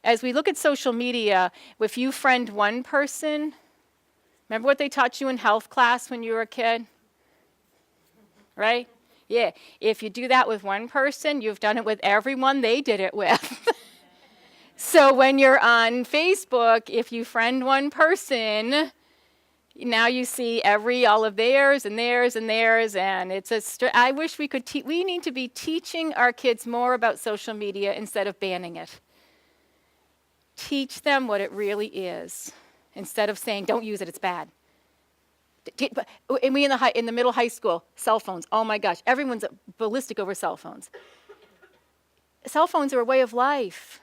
as we look at social media, if you friend one person, remember what they taught you in health class when you were a kid? Right? Yeah. If you do that with one person, you've done it with everyone they did it with. So when you're on Facebook, if you friend one person, now you see all of theirs and theirs and theirs, and it's I wish we could we need to be teaching our kids more about social media instead of banning it. Teach them what it really is, instead of saying, don't use it, it's bad. And we in the middle high school, cell phones, oh my gosh, everyone's ballistic over cell phones. Cell phones are a way of life.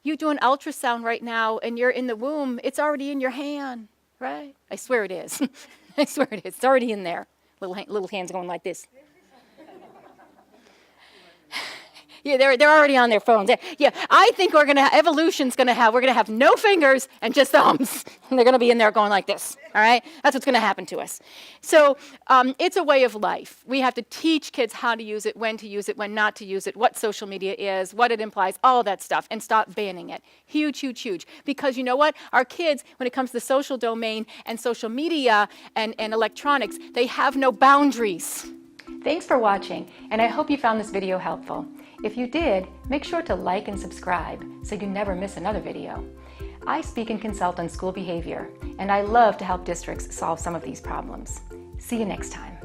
You do an ultrasound right now and you're in the womb, it's already in your hand, right? I swear it is. I swear it is. It's already in there. Little hands going like this. Yeah, they're already on their phones. Yeah, I think we're gonna have no fingers and just thumbs. And they're gonna be in there going like this. All right, that's what's gonna happen to us. So it's a way of life. We have to teach kids how to use it, when not to use it, what social media is, what it implies, all of that stuff, and stop banning it. Huge, huge, huge. Because you know what? Our kids, when it comes to the social domain and social media and electronics, they have no boundaries. Thanks for watching, and I hope you found this video helpful. If you did, make sure to like and subscribe so you never miss another video. I speak and consult on school behavior, and I love to help districts solve some of these problems. See you next time.